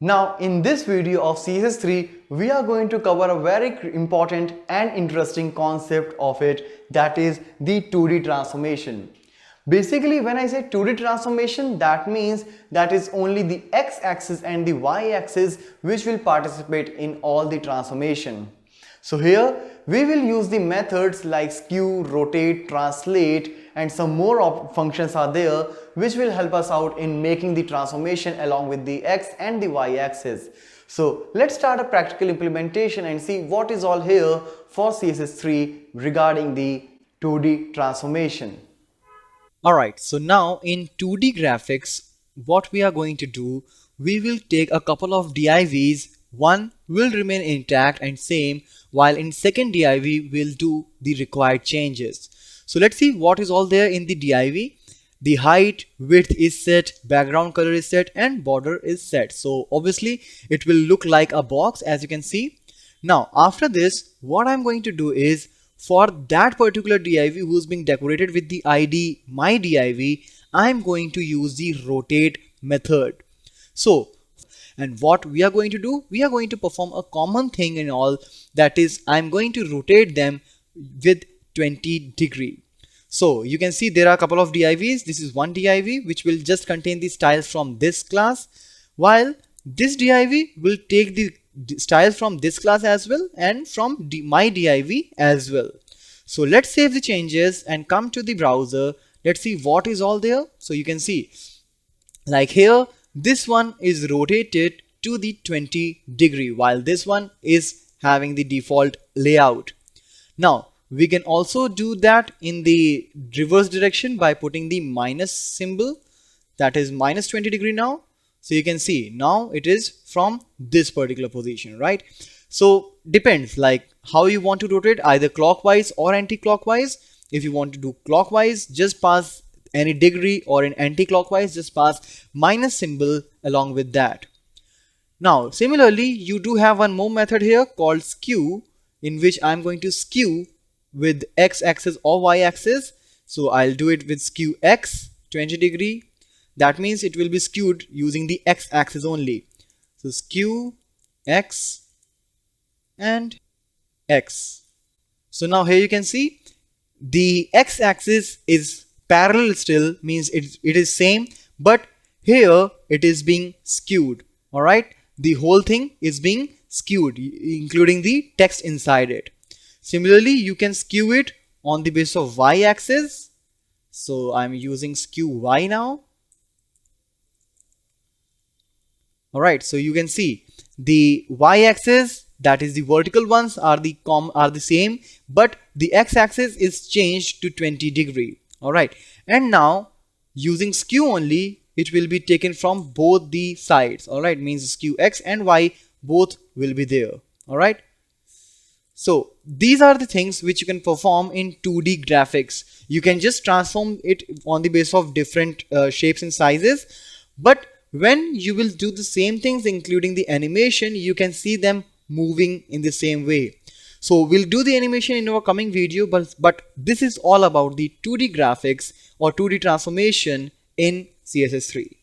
Now in this video of CSS3, we are going to cover a very important and interesting concept of it, that is the 2D transformation. Basically, when I say 2D transformation, that means that is only the x-axis and the y-axis which will participate in all the transformation. So here we will use the methods like skew, rotate, translate, and some more functions are there which will help us out in making the transformation along with the x and the y axis. So let's start a practical implementation and see what is all here for CSS3 regarding the 2D transformation. Alright, so now in 2D graphics, what we are going to do, we will take a couple of divs. One will remain intact and same, while in second div we'll do the required changes. So let's see what is all there in the div. The height, width is set, background color is set, and border is set. So obviously it will look like a box, as you can see. Now after this, what I'm going to do is, for that particular div who's being decorated with the ID my div, I'm going to use the rotate method. So, and what we are going to do, we are going to perform a common thing in all, that is I'm going to rotate them with 20 degree. So you can see there are a couple of divs. This is one div which will just contain the styles from this class, while this div will take the styles from this class as well and from my div as well. So let's save the changes and come to the browser. Let's see what is all there. So you can see, like here, this one is rotated to the 20 degree, while this one is having the default layout. Now we can also do that in the reverse direction by putting the minus symbol, that is minus 20 degree now. So you can see now it is from this particular position, right? So depends like how you want to rotate, either clockwise or anti-clockwise. If you want to do clockwise, just pass any degree, or in anti-clockwise just pass minus symbol along with that. Now similarly, you do have one more method here called skew, in which I'm going to skew with x-axis or y-axis. So I'll do it with skew x 20 degree. That means it will be skewed using the x-axis only. So skew x and x. So now here you can see the x-axis is parallel still, means it is same, but here it is being skewed. All right, the whole thing is being skewed, including the text inside it. Similarly, you can skew it on the basis of y-axis. So I'm using skew y now. All right, so you can see the y-axis, that is the vertical ones, are the same, but the x-axis is changed to 20 degree. All right, and now using skew only, it will be taken from both the sides. All right, means skew x and y both will be there. All right, so these are the things which you can perform in 2D graphics. You can just transform it on the basis of different shapes and sizes, but when you will do the same things including the animation, you can see them moving in the same way. So we'll do the animation in our coming video, but this is all about the 2D graphics or 2D transformation in CSS3.